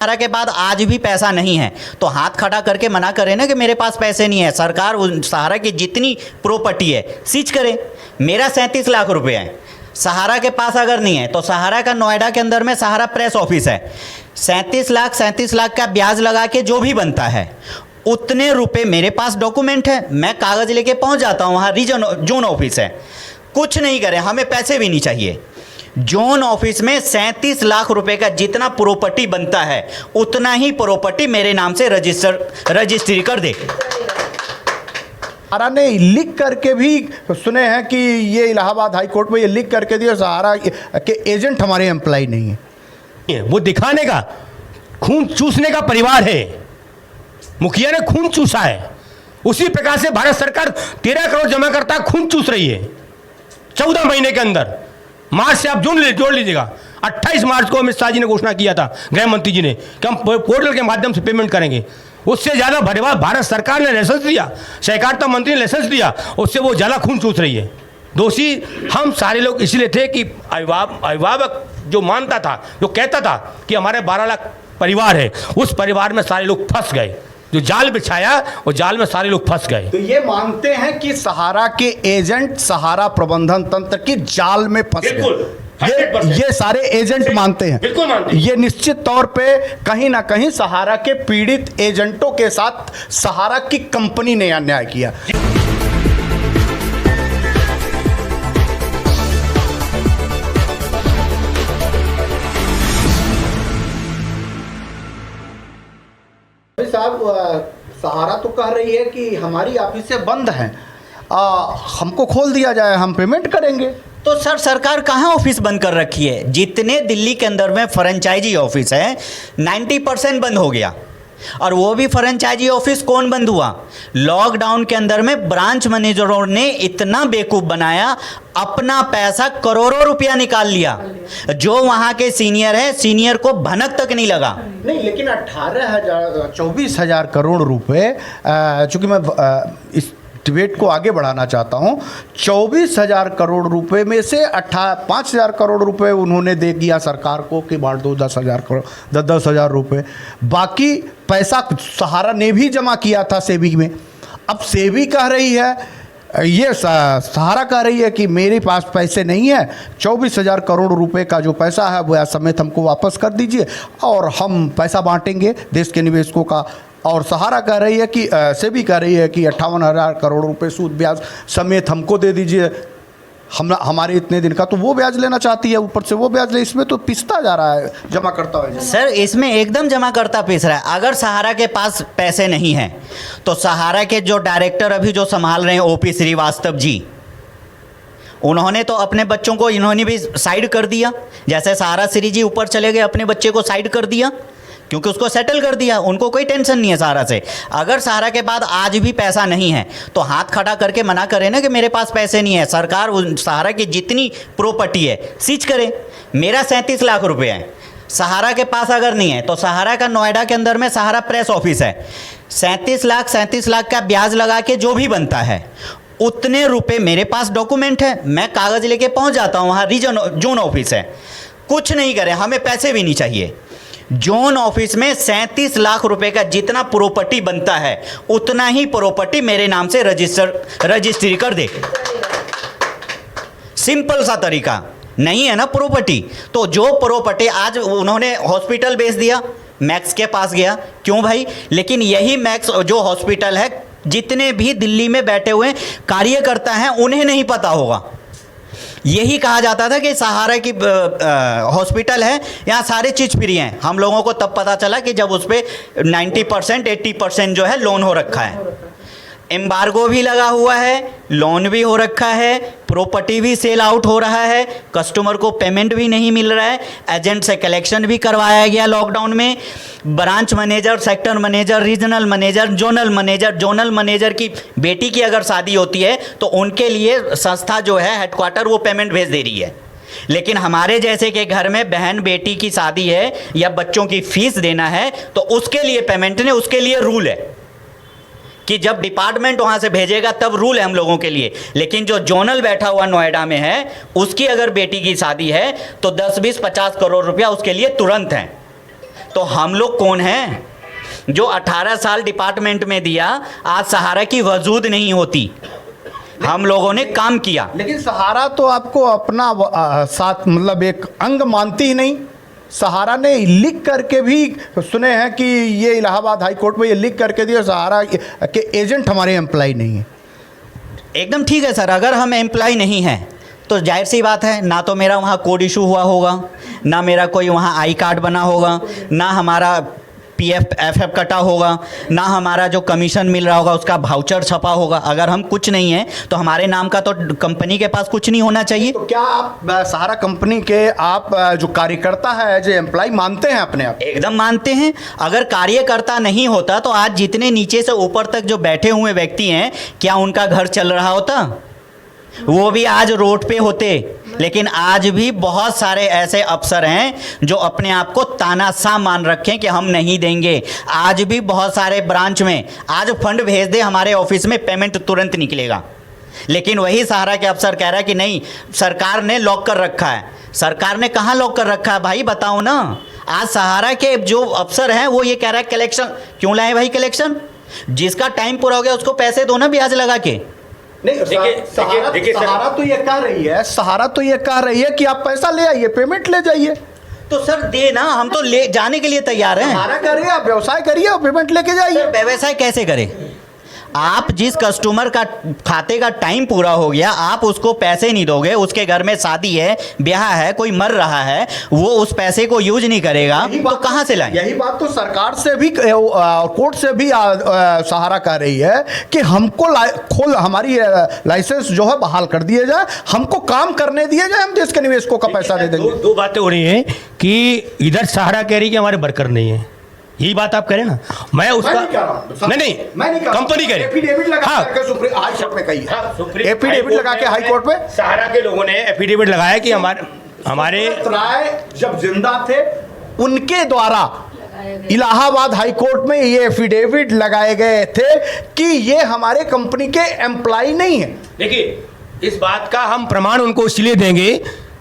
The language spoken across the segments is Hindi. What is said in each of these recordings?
सहारा के बाद आज भी पैसा नहीं है तो हाथ खड़ा करके मना करे ना कि मेरे पास पैसे नहीं है। सरकार सहारा की जितनी प्रॉपर्टी है सीज करे। मेरा 37 लाख रुपए है, सहारा के पास अगर नहीं है तो सहारा का नोएडा के अंदर में सहारा प्रेस ऑफिस है। 37 लाख का ब्याज लगा के जो भी बनता है उतने रुपए मेरे पास डॉक्यूमेंट है, मैं कागज लेके पहुंच जाता हूं। वहां रीजन जोन ऑफिस है, कुछ नहीं करे, हमें पैसे भी नहीं चाहिए। जोन ऑफिस में 37 लाख रुपए का जितना प्रॉपर्टी बनता है उतना ही प्रॉपर्टी मेरे नाम से रजिस्ट्री कर दे। सहारा ने लिख करके भी सुने हैं कि ये इलाहाबाद हाई कोर्ट में ये लिख करके दिया सहारा के एजेंट हमारे एम्प्लॉय नहीं है। वो दिखाने का, खून चूसने का परिवार है। मुखिया ने खून चूसा है, उसी प्रकार से भारत सरकार 13 करोड़ जमा करता है, खून चूस रही है 14 महीने के अंदर। मार्च से आप जोड़ लीजिएगा। 28 मार्च को अमित शाह जी ने घोषणा किया था, गृह मंत्री जी ने, कि हम पोर्टल के माध्यम से पेमेंट करेंगे। उससे ज़्यादा भरवा भारत सरकार ने लाइसेंस दिया, सहकारिता मंत्री ने लाइसेंस दिया, उससे वो ज़्यादा खून चूस रही है। दोषी हम सारे लोग इसलिए थे कि अभिभावक जो मानता था, जो कहता था कि हमारे 12 लाख परिवार है, उस परिवार में सारे लोग फंस गए। जो जाल बिछाया वो जाल में सारे लोग फंस गए। तो ये मानते हैं कि सहारा के एजेंट सहारा प्रबंधन तंत्र की जाल में फंस गए। ये सारे एजेंट मानते हैं, बिल्कुल मानते हैं। ये निश्चित तौर पे कहीं ना कहीं सहारा के पीड़ित एजेंटों के साथ सहारा की कंपनी ने अन्याय किया। साहब, सहारा तो कह रही है कि हमारी ऑफिसें बंद हैं, हमको खोल दिया जाए, हम पेमेंट करेंगे। तो सर सरकार कहाँ ऑफिस बंद कर रखी है? जितने दिल्ली के अंदर में फ्रेंचाइजी ऑफिस है 90% बंद हो गया। और वो भी फ्रेंचाइजी ऑफिस कौन बंद हुआ? लॉकडाउन के अंदर में ब्रांच मैनेजरों ने इतना बेवकूफ़ बनाया, अपना पैसा करोड़ों रुपया निकाल लिया। जो वहाँ के सीनियर है, सीनियर को भनक तक नहीं लगा। नहीं, लेकिन 24,000 करोड़ रुपए, चूंकि मैं इस डिबेट को आगे बढ़ाना चाहता हूं, 24,000 करोड़ रुपए में से 5,000 करोड़ रुपए उन्होंने दे दिया सरकार को कि बांट दो 10,000 करोड़, 10,000 रुपए। बाकी पैसा सहारा ने भी जमा किया था सेबी में। अब सेबी कह रही है, ये सहारा कह रही है कि मेरे पास पैसे नहीं है, 24,000 करोड़ रुपए का जो पैसा है वो समेत हमको वापस कर दीजिए और हम पैसा बांटेंगे देश के निवेशकों का। और सहारा कह रही है कि सेबी कह रही है कि 58,000 करोड़ रुपए सूद ब्याज समेत हमको दे दीजिए, हमारे इतने दिन का। तो वो ब्याज लेना चाहती है, ऊपर से वो ब्याज ले, इसमें तो पिसता जा रहा है, जमा करता है। सर इसमें एकदम जमा करता पिस रहा है। अगर सहारा के पास पैसे नहीं हैं तो सहारा के जो डायरेक्टर अभी जो संभाल रहे हैं ओपी श्रीवास्तव जी, उन्होंने तो अपने बच्चों को इन्होंने भी साइड कर दिया। जैसे सहारा श्री जी ऊपर चले गए, अपने बच्चे को साइड कर दिया क्योंकि उसको सेटल कर दिया, उनको कोई टेंशन नहीं है सहारा से। अगर सहारा के बाद आज भी पैसा नहीं है तो हाथ खड़ा करके मना करे ना कि मेरे पास पैसे नहीं है। सरकार सहारा की जितनी प्रॉपर्टी है सीज करे। मेरा 37 लाख रुपए है, सहारा के पास अगर नहीं है तो सहारा का नोएडा के अंदर में सहारा प्रेस ऑफिस है। 37 लाख का ब्याज लगा के जो भी बनता है उतने रुपए मेरे पास डॉक्यूमेंट है, मैं कागज लेके पहुंच जाता हूं। वहां रीजन जोन ऑफिस है, कुछ नहीं करे, हमें पैसे भी नहीं चाहिए। जोन ऑफिस में 37 लाख रुपए का जितना प्रॉपर्टी बनता है उतना ही प्रॉपर्टी मेरे नाम से रजिस्ट्री कर दे। सिंपल सा तरीका नहीं है ना प्रॉपर्टी। तो जो प्रॉपर्टी आज उन्होंने हॉस्पिटल बेच दिया, मैक्स के पास गया, क्यों भाई? लेकिन यही मैक्स जो हॉस्पिटल है, जितने भी दिल्ली में बैठे हुए कार्यकर्ता हैं उन्हें नहीं पता होगा। यही कहा जाता था कि सहारा की हॉस्पिटल है, यहाँ सारी चीज़ फ्री हैं। हम लोगों को तब पता चला कि जब उस पर 90% 80% जो है लोन हो रखा है, एम्बार्गो भी लगा हुआ है, लोन भी हो रखा है, प्रॉपर्टी भी सेल आउट हो रहा है, कस्टमर को पेमेंट भी नहीं मिल रहा है, एजेंट से कलेक्शन भी करवाया गया लॉकडाउन में। Branch manager, sector manager, regional manager, zonal manager की बेटी की अगर शादी होती है तो उनके लिए संस्था जो है हेडक्वार्टर वो पेमेंट भेज दे रही है। लेकिन हमारे जैसे के घर में बहन बेटी की शादी है या बच्चों की फीस देना है तो उसके लिए पेमेंट नहीं, उसके लिए रूल है कि जब डिपार्टमेंट वहां से भेजेगा तब रूल है हम लोगों के लिए। लेकिन जो जोनल बैठा हुआ नोएडा में है उसकी अगर बेटी की शादी है तो 10, 20, 50 करोड़ रुपया उसके लिए तुरंत है। तो हम लोग कौन हैं जो 18 साल डिपार्टमेंट में दिया, आज सहारा की वजूद नहीं होती। हम लोगों ने काम किया। लेकिन सहारा तो आपको अपना साथ मतलब एक अंग मानती ही नहीं। सहारा ने लिख करके भी सुने हैं कि ये इलाहाबाद हाई कोर्ट में ये लिख करके दिया सहारा के एजेंट हमारे एम्प्लॉय नहीं है। एकदम ठीक है सर, अगर हम एम्प्लॉय नहीं हैं तो जाहिर सी बात है ना तो मेरा वहाँ कोड इशू हुआ होगा, ना मेरा कोई वहाँ आई कार्ड बना होगा, ना हमारा पीएफ एफएफ कटा होगा, ना हमारा जो कमीशन मिल रहा होगा उसका भाउचर छपा होगा। अगर हम कुछ नहीं है तो हमारे नाम का तो कंपनी के पास कुछ नहीं होना चाहिए। तो क्या आप सहारा कंपनी के आप जो कार्यकर्ता है जो एम्प्लॉय मानते हैं अपने आप? एकदम मानते हैं। अगर कार्यकर्ता नहीं होता तो आज जितने नीचे से ऊपर तक जो बैठे हुए व्यक्ति हैं, क्या उनका घर चल रहा होता? वो भी आज रोड पे होते। लेकिन आज भी बहुत सारे ऐसे अफसर हैं जो अपने आप को तानाशाह मान रखें कि हम नहीं देंगे। आज भी बहुत सारे ब्रांच में आज फंड भेज दे हमारे ऑफिस में पेमेंट तुरंत निकलेगा, लेकिन वही सहारा के अफसर कह रहा है कि नहीं सरकार ने लॉक कर रखा है। सरकार ने कहाँ लॉक कर रखा है भाई, बताओ ना। आज सहारा के जो अफसर हैं वो ये कह रहा है कलेक्शन क्यों लाए भाई, कलेक्शन जिसका टाइम पूरा हो गया उसको पैसे दो ना ब्याज लगा के। नहीं, सहारा तो ये कह रही है, सहारा तो ये कह रही है कि आप पैसा ले आइए, पेमेंट ले जाइए। तो सर दे ना, हम तो ले जाने के लिए तैयार हैं। सहारा करिए, आप व्यवसाय करिए और पेमेंट लेके जाइए। व्यवसाय कैसे करें? आप जिस कस्टमर का खाते का टाइम पूरा हो गया आप उसको पैसे नहीं दोगे, उसके घर में शादी है, ब्याह है, कोई मर रहा है, वो उस पैसे को यूज नहीं करेगा तो कहाँ से लाएं? यही बात तो सरकार से भी कोर्ट से भी सहारा कह रही है कि हमको हमारी लाइसेंस जो है बहाल कर दिए जाए, हमको काम करने दिए जाए, हम देश के निवेशकों का पैसा दे देंगे। दो बातें हो रही हैं कि इधर सहारा कह रही है कि हमारे वर्कर नहीं है, यही बात आप कह रहे हैं ना। मैं उसका नहीं कंपनी कह रही एफिडेविट लगा के सुप्रीम हाई कोर्ट में कही है, एफिडेविट लगा के हाई कोर्ट में सहारा के लोगों ने एफिडेविट लगाया कि हमारे राय जब जिंदा थे उनके द्वारा इलाहाबाद हाई कोर्ट में ये एफिडेविट लगाए गए थे कि ये हमारे कंपनी के एम्प्लॉय नहीं है। देखिए इस बात का हम प्रमाण उनको इसलिए देंगे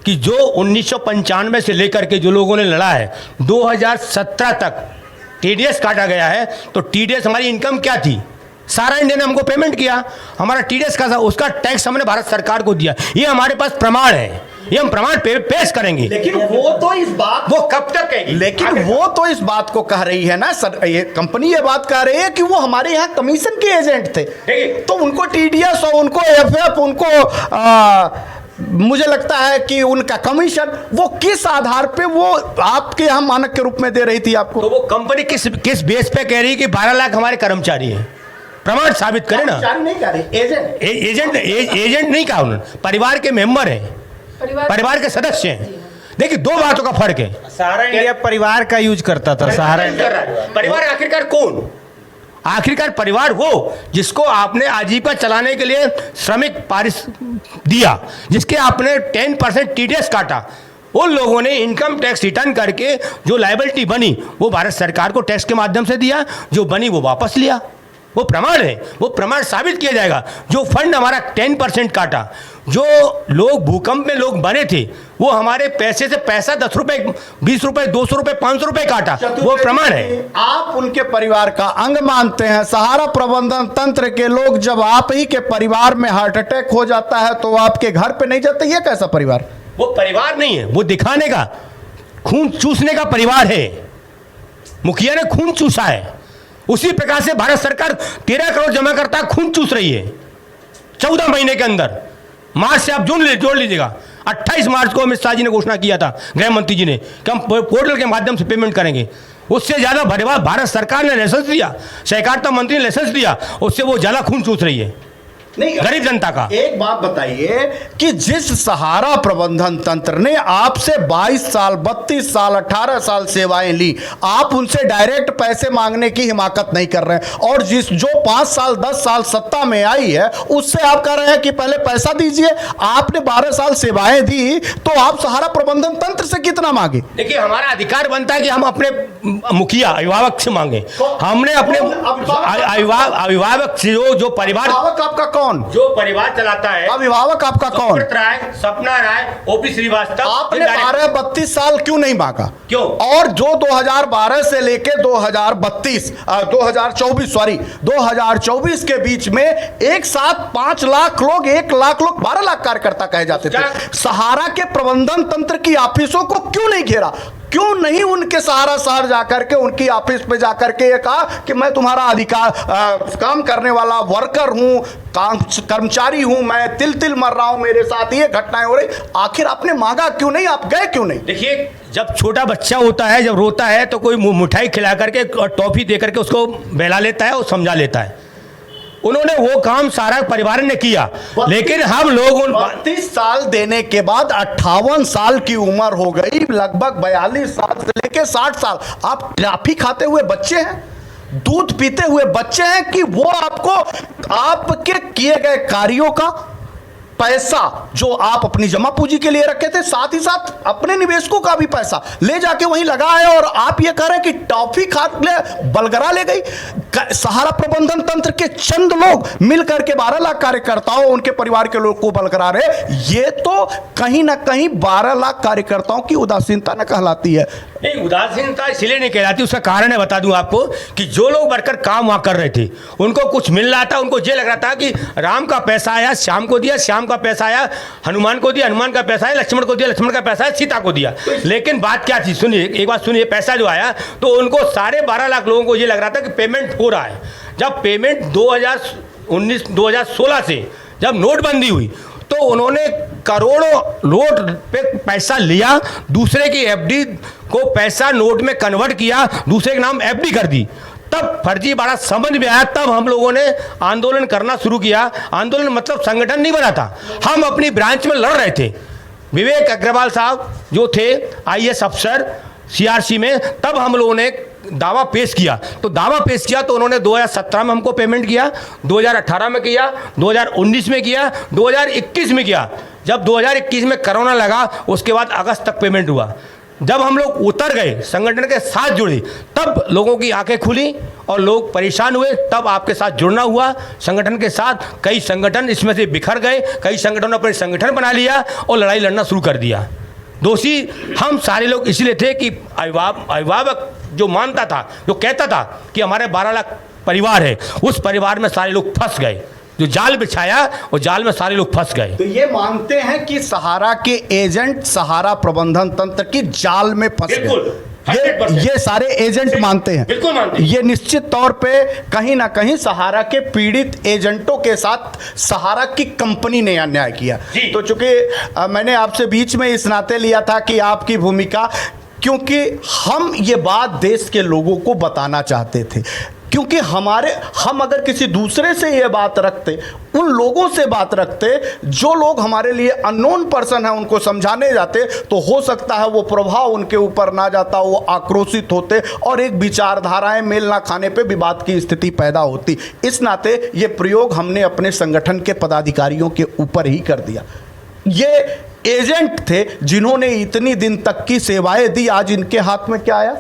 कि जो 1995 से लेकर के जो लोगों ने लड़ा है 2017 तक टीडीएस काटा गया है, तो टीडीएस हमारी इनकम क्या थी, सारा इंडिया ने हमको पेमेंट किया, हमारा टीडीएस का उसका टैक्स हमने भारत सरकार को दिया, ये हमारे पास प्रमाण है, ये हम प्रमाण पेश करेंगे। लेकिन वो तो इस बात वो कब तक कहेगी? लेकिन वो तो इस बात को कह रही है ना सर, ये कंपनी ये बात कह रही है कि वो हमारे यहाँ कमीशन के एजेंट थे, तो उनको टीडीएस और उनको एफएफ उनको मुझे लगता है कि उनका कमीशन वो किस आधार पे वो आपके यहाँ मानक के रूप में दे रही थी आपको? तो वो कंपनी किस बेस पे कह रही है कि 12 लाख हमारे कर्मचारी हैं? प्रमाण साबित करें ना। नहीं कह रही, एजेंट नहीं कहा उन्होंने, परिवार के मेंबर हैं, परिवार के सदस्य हैं। देखिए दो बातों का फर्क है। सहारा इंडिया परिवार का यूज करता था। सहारा परिवार आखिरकार कौन? आखिरकार परिवार वो जिसको आपने आजीविका चलाने के लिए श्रमिक पारिश दिया, जिसके आपने 10% टीडीएस काटा, उन लोगों ने इनकम टैक्स रिटर्न करके जो लायबिलिटी बनी वो भारत सरकार को टैक्स के माध्यम से दिया, जो बनी वो वापस लिया। वो प्रमाण है, वो प्रमाण साबित किया जाएगा। जो फंड हमारा 10% काटा, जो लोग भूकंप में लोग बने थे, वो हमारे पैसे से पैसा 10 रुपए 20 रुपए 200 रुपए 500 रुपए काटा, वो प्रमाण है। आप उनके परिवार का अंग मानते हैं। सहारा प्रबंधन तंत्र के लोग जब आप ही के परिवार में हार्ट अटैक हो जाता है तो आपके घर पे नहीं जाते, ये कैसा परिवार? वो परिवार नहीं है, वो दिखाने का, खून चूसने का परिवार है। मुखिया ने खून चूसा है, उसी प्रकार से भारत सरकार 13 करोड़ जमा करता खून चूस रही है 14 महीने के अंदर। मार्च से आप जोड़ लीजिएगा, 28 मार्च को अमित शाह जी ने घोषणा किया था, गृह मंत्री जी ने, कि हम पोर्टल के माध्यम से पेमेंट करेंगे। उससे ज्यादा भारत सरकार ने लाइसेंस दिया, सहकारिता मंत्री ने लाइसेंस दिया, उससे वो ज्यादा खून चूस रही है नहीं गरीब जनता का। एक बात बताइए कि जिस सहारा प्रबंधन तंत्र ने आपसे 22 साल 32 साल 18 साल सेवाएं ली, आप उनसे डायरेक्ट पैसे मांगने की हिमाकत नहीं कर रहे हैं, और जो 5 साल 10 साल सत्ता में आई है उससे आप कह रहे हैं कि पहले पैसा दीजिए। आपने 12 साल सेवाएं दी तो आप सहारा प्रबंधन तंत्र से कितना मांगे? देखिए हमारा अधिकार बनता है कि हम अपने मुखिया अभिभावक से मांगे। हमने अपने अभिभावक से जो परिवार आपका कौन कौन? जो परिवार चलाता है, अभिभावक आपका कौन? सुब्रत राय, सपना राय, ओपी श्रीवास्तव। आपने 12-32 साल क्यों नहीं मांगा? क्यों? और जो 2012 से लेके 2024 के बीच में एक साथ 5 लाख लोग, 1 लाख लोग, 12 लाख कार्यकर्ता कहे जाते थे, सहारा के प्रबंधन तंत्र की ऑफिसों को क्यों नहीं घेरा? क्यों नहीं उनके सहारा शहर जाकर के उनकी ऑफिस पे जाकर के ये कहा कि मैं तुम्हारा अधिकार काम करने वाला वर्कर हूं, काम कर्मचारी हूं, मैं तिल तिल मर रहा हूं, मेरे साथ ये घटनाएं हो रही? आखिर आपने मांगा क्यों नहीं? आप गए क्यों नहीं? देखिए, जब छोटा बच्चा होता है, जब रोता है तो कोई मिठाई खिला करके और टॉफी दे करके उसको बहला लेता है और समझा लेता है। उन्होंने वो काम सारा परिवार ने किया, लेकिन हम लोग 32 साल देने के बाद 58 साल की उम्र हो गई, लगभग 42 साल से लेके 60 साल आप टॉफी खाते हुए बच्चे हैं, दूध पीते हुए बच्चे हैं कि वो आपको आपके किए गए कार्यों का पैसा जो आप अपनी जमा पूंजी के लिए रखे थे, साथ ही साथ अपने निवेशकों का भी पैसा ले जाके वहीं लगा है, और आप ये कह रहे हैं कि टॉफी खा ले बलगरा ले गई। सहारा प्रबंधन तंत्र के चंद लोग मिलकर के 12 लाख कार्यकर्ताओं, उनके परिवार के लोग को बलगरा रहे। ये तो कहीं ना कहीं 12 लाख कार्यकर्ताओं की उदासीनता न कहलाती है? नहीं, उदासीनता इसलिए नहीं कहलाती, उसका कारण है, बता दूं आपको, कि जो लोग वर्कर काम वहां कर रहे थे उनको कुछ मिल रहा था, उनको ये लग रहा था कि राम का पैसा आया श्याम को दिया, श्याम का पैसा आया हनुमान को दिया, हनुमान का पैसा आया लक्ष्मण को दिया, लक्ष्मण का पैसा आया सीता को दिया। लेकिन बात क्या थी, सुनिए, एक बात सुनिए, पैसा जो आया तो उनको सारे 12 लाख लोगों को ये लग रहा था कि पेमेंट हो रहा है। जब पेमेंट 2016 से जब नोटबंदी हुई तो उन्होंने करोड़ों नोट पे पैसा लिया, दूसरे की एफडी को पैसा नोट में कन्वर्ट किया, दूसरे के नाम एफडी कर दी। तब फर्जीवाड़ा समझ में आया, तब हम लोगों ने आंदोलन करना शुरू किया। आंदोलन मतलब संगठन नहीं बना था, हम अपनी ब्रांच में लड़ रहे थे। विवेक अग्रवाल साहब जो थे आईएएस अफसर सीआरसी में, तब हम लोगों ने दावा पेश किया। तो दावा पेश किया तो उन्होंने 2017 में हमको पेमेंट किया, 2018 में किया, 2019 में किया, 2021 में किया। जब 2021 में कोरोना लगा उसके बाद अगस्त तक पेमेंट हुआ। जब हम लोग उतर गए, संगठन के साथ जुड़े, तब लोगों की आंखें खुली और लोग परेशान हुए। तब आपके साथ जुड़ना हुआ संगठन के साथ। कई संगठन इसमें से बिखर गए, कई संगठनों ने अपने संगठन बना लिया और लड़ाई लड़ना शुरू कर दिया। दोषी हम सारे लोग इसलिए थे कि अभिभावक जो मानता था, जो कहता था कि हमारे 12 लाख परिवार है, उस परिवार में सारे लोग फंस गए। जो जाल बिछाया वो जाल में सारे लोग फंस गए। तो ये मानते हैं कि सहारा के एजेंट सहारा प्रबंधन तंत्र की जाल में फंस गए। ये सारे एजेंट मानते हैं, बिल्कुल मानते हैं। ये निश्चित तौर पे कहीं ना कहीं सहारा के पीड़ित एजेंटों के साथ सहारा की कंपनी ने अन्याय किया। तो चूंकि मैंने आपसे बीच में इस नाते लिया था कि आपकी भूमिका, क्योंकि हम ये बात देश के लोगों को बताना चाहते थे, क्योंकि हम अगर किसी दूसरे से ये बात रखते, उन लोगों से बात रखते जो लोग हमारे लिए अननोन पर्सन है, उनको समझाने जाते, तो हो सकता है वो प्रभाव उनके ऊपर ना जाता, वो आक्रोशित होते और एक विचारधाराएं मेल ना खाने पे विवाद की स्थिति पैदा होती। इस नाते ये प्रयोग हमने अपने संगठन के पदाधिकारियों के ऊपर ही कर दिया। ये एजेंट थे जिन्होंने इतनी दिन तक की सेवाएं दी, आज इनके हाथ में क्या आया?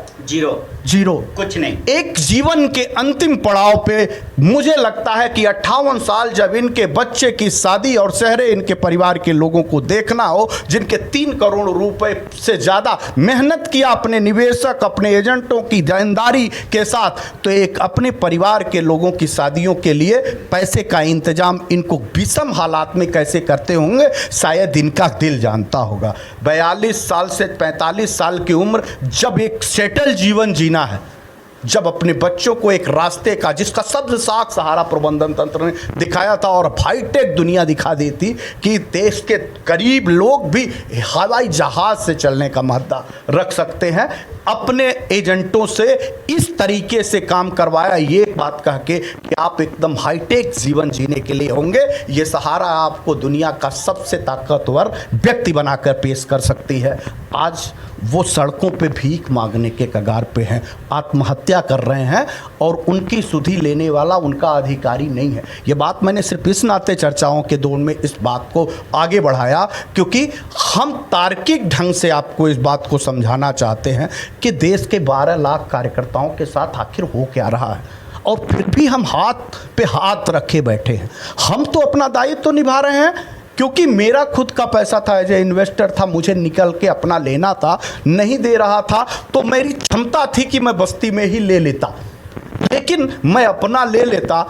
जीरो, कुछ नहीं। एक जीवन के अंतिम पड़ाव पे मुझे लगता है कि 58 साल जब इनके बच्चे की शादी और चेहरे इनके परिवार के लोगों को देखना हो, जिनके 3 करोड़ रुपए से ज्यादा मेहनत किया अपने निवेशक, अपने एजेंटों की देनदारी के साथ, तो एक अपने परिवार के लोगों की शादियों के लिए पैसे का इंतजाम इनको विषम हालात में कैसे करते होंगे, शायद इनका दिल जानता होगा। 42 साल से 45 साल की उम्र, जब एक सेटल जीवन जीना है, जब अपने बच्चों को एक रास्ते का, जिसका शब्द साख सहारा प्रबंधन तंत्र ने दिखाया था और हाईटेक दुनिया दिखा दी थी कि देश के करीब लोग भी हवाई जहाज से चलने का मादा रख सकते हैं, अपने एजेंटों से इस तरीके से काम करवाया, ये बात कह के कि आप एकदम हाईटेक जीवन जीने के लिए होंगे। ये सहारा आपको दुनिया का सबसे ताकतवर व्यक्ति बनाकर पेश कर सकती है। आज वो सड़कों पे भीख मांगने के कगार पे हैं, आत्महत्या कर रहे हैं और उनकी सुधि लेने वाला उनका अधिकारी नहीं है। ये बात मैंने सिर्फ इस नाते चर्चाओं के दौर में इस बात को आगे बढ़ाया क्योंकि हम तार्किक ढंग से आपको इस बात को समझाना चाहते हैं कि देश के 12 लाख कार्यकर्ताओं के साथ आखिर हो क्या रहा है। और फिर भी हम हाथ पे हाथ रखे बैठे हैं। हम तो अपना दायित्व तो निभा रहे हैं, क्योंकि मेरा खुद का पैसा था, एज ए इन्वेस्टर था, मुझे निकल के अपना लेना था, नहीं दे रहा था तो मेरी क्षमता थी कि मैं बस्ती में ही ले लेता, लेकिन मैं अपना ले लेता,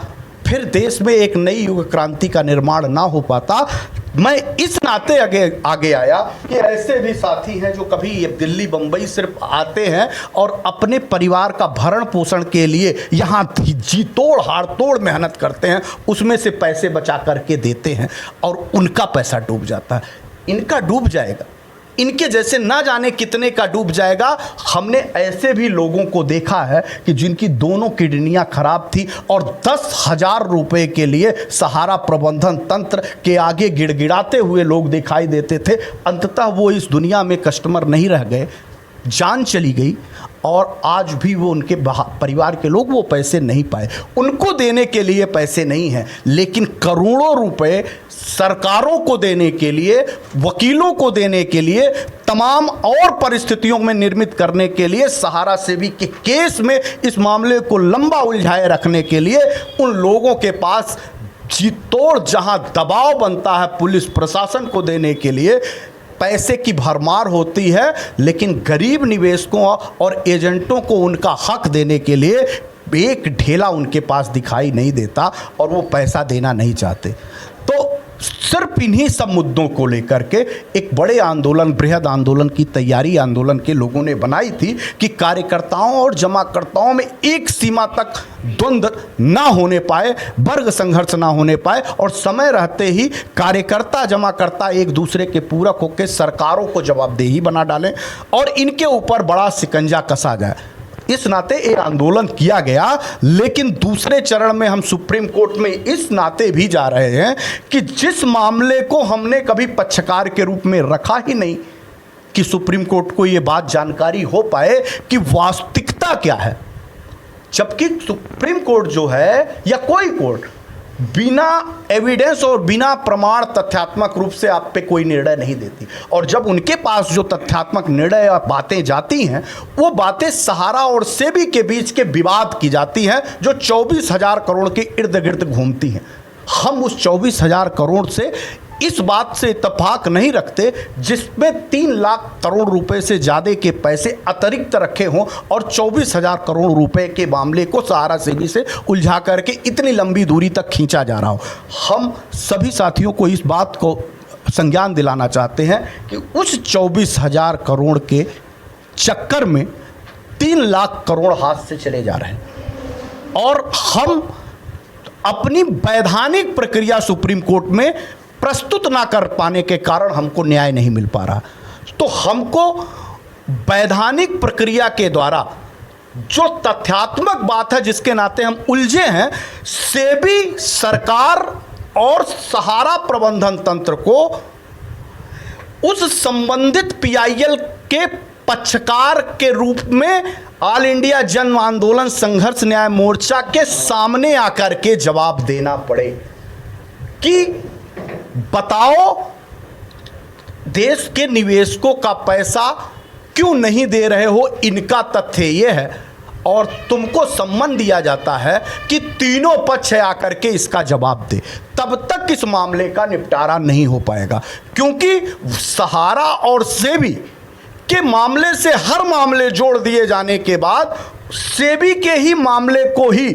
फिर देश में एक नई युग क्रांति का निर्माण ना हो पाता। मैं इस नाते आगे आया कि ऐसे भी साथी हैं जो कभी ये दिल्ली बम्बई सिर्फ आते हैं और अपने परिवार का भरण पोषण के लिए यहाँ जी तोड़ हाड़ तोड़ मेहनत करते हैं, उसमें से पैसे बचा करके देते हैं और उनका पैसा डूब जाता है। इनका डूब जाएगा, इनके जैसे ना जाने कितने का डूब जाएगा। हमने ऐसे भी लोगों को देखा है कि जिनकी दोनों किडनियां खराब थी और 10,000 रुपए के लिए सहारा प्रबंधन तंत्र के आगे गिड़गिड़ाते हुए लोग दिखाई देते थे। अंततः वो इस दुनिया में कस्टमर नहीं रह गए, जान चली गई और आज भी वो उनके परिवार के लोग वो पैसे नहीं पाए। उनको देने के लिए पैसे नहीं हैं, लेकिन करोड़ों रुपए सरकारों को देने के लिए, वकीलों को देने के लिए, तमाम और परिस्थितियों में निर्मित करने के लिए, सहारा सेवी के केस में इस मामले को लंबा उलझाए रखने के लिए उन लोगों के पास जी तोड़ जहां दबाव बनता है पुलिस प्रशासन को देने के लिए, पैसे की भरमार होती है, लेकिन गरीब निवेशकों और एजेंटों को उनका हक देने के लिए एक ढेला उनके पास दिखाई नहीं देता और वो पैसा देना नहीं चाहते। तो सिर्फ इन्हीं सब मुद्दों को लेकर के एक बड़े आंदोलन, बृहद आंदोलन की तैयारी आंदोलन के लोगों ने बनाई थी कि कार्यकर्ताओं और जमाकर्ताओं में एक सीमा तक द्वंद्व ना होने पाए, वर्ग संघर्ष ना होने पाए और समय रहते ही कार्यकर्ता जमाकर्ता एक दूसरे के पूरक होकर सरकारों को जवाबदेही बना डालें और इनके ऊपर बड़ा शिकंजा कसा जाए। इस नाते एक आंदोलन किया गया, लेकिन दूसरे चरण में हम सुप्रीम कोर्ट में इस नाते भी जा रहे हैं कि जिस मामले को हमने कभी पक्षकार के रूप में रखा ही नहीं कि सुप्रीम कोर्ट को ये बात जानकारी हो पाए कि वास्तविकता क्या है, जबकि सुप्रीम कोर्ट जो है या कोई कोर्ट बिना एविडेंस और बिना प्रमाण तथ्यात्मक रूप से आप पे कोई निर्णय नहीं देती। और जब उनके पास जो तथ्यात्मक निर्णय या बातें जाती हैं, वो बातें सहारा और सेबी के बीच के विवाद की जाती हैं जो 24,000 करोड़ के इर्द गिर्द घूमती हैं। हम उस 24,000 करोड़ से इस बात से इत्तेफाक नहीं रखते जिसमें 3 लाख करोड़ रुपए से ज़्यादा के पैसे अतिरिक्त रखे हों और 24,000 करोड़ रुपए के मामले को सहारा सेबी से उलझा करके इतनी लंबी दूरी तक खींचा जा रहा हो। हम सभी साथियों को इस बात को संज्ञान दिलाना चाहते हैं कि उस 24,000 करोड़ के चक्कर में 3 लाख करोड़ हाथ से चले जा रहे हैं और हम अपनी वैधानिक प्रक्रिया सुप्रीम कोर्ट में प्रस्तुत ना कर पाने के कारण हमको न्याय नहीं मिल पा रहा। तो हमको वैधानिक प्रक्रिया के द्वारा जो तथ्यात्मक बात है जिसके नाते हम उलझे हैं, सेबी, सरकार और सहारा प्रबंधन तंत्र को उस संबंधित पीआईएल के पक्षकार के रूप में ऑल इंडिया जन आंदोलन संघर्ष न्याय मोर्चा के सामने आकर के जवाब देना पड़े कि बताओ देश के निवेशकों का पैसा क्यों नहीं दे रहे हो। इनका तथ्य ये है और तुमको सम्मन दिया जाता है कि तीनों पक्ष आकर के इसका जवाब दे, तब तक इस मामले का निपटारा नहीं हो पाएगा। क्योंकि सहारा और सेबी के मामले से हर मामले जोड़ दिए जाने के बाद सेबी के ही मामले को ही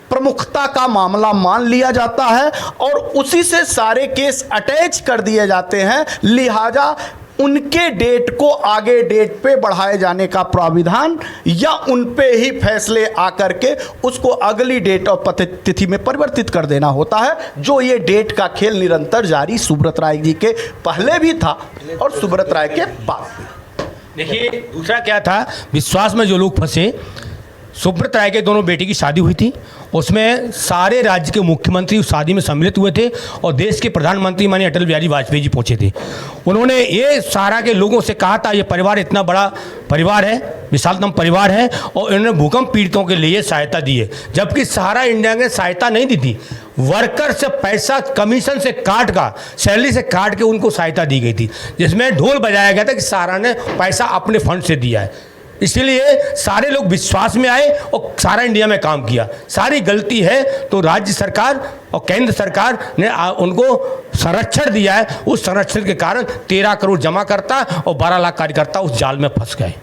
प्रमुखता का मामला मान लिया जाता है और उसी से सारे केस अटैच कर दिए जाते हैं। लिहाजा उनके डेट को आगे डेट पे बढ़ाए जाने का प्राविधान या उन पे ही फैसले आकर के उसको अगली डेट और तिथि में परिवर्तित कर देना होता है। जो ये डेट का खेल निरंतर जारी सुब्रत राय जी के पहले भी था और सुब्रत राय के बाद भी। देखिए, दूसरा क्या था, विश्वास में जो लोग फंसे, सुब्रत राय के दोनों बेटी की शादी हुई थी, उसमें सारे राज्य के मुख्यमंत्री उस शादी में सम्मिलित हुए थे और देश के प्रधानमंत्री माननीय अटल बिहारी वाजपेयी जी पहुंचे थे। उन्होंने ये सहारा के लोगों से कहा था ये परिवार इतना बड़ा परिवार है, विशालतम परिवार है, और इन्होंने भूकंप पीड़ितों के लिए सहायता दी है, जबकि सहारा इंडिया ने सहायता नहीं दी थी। वर्कर से पैसा कमीशन से काट का, सैलरी से काट के उनको सहायता दी गई थी, जिसमें ढोल बजाया गया था कि सहारा ने पैसा अपने फंड से दिया है। इसीलिए सारे लोग विश्वास में आए और सारा इंडिया में काम किया। सारी गलती है तो राज्य सरकार और केंद्र सरकार ने उनको संरक्षण दिया है। उस संरक्षण के कारण 13 करोड़ जमा करता और 12 लाख कार्यकर्ता उस जाल में फंस गए।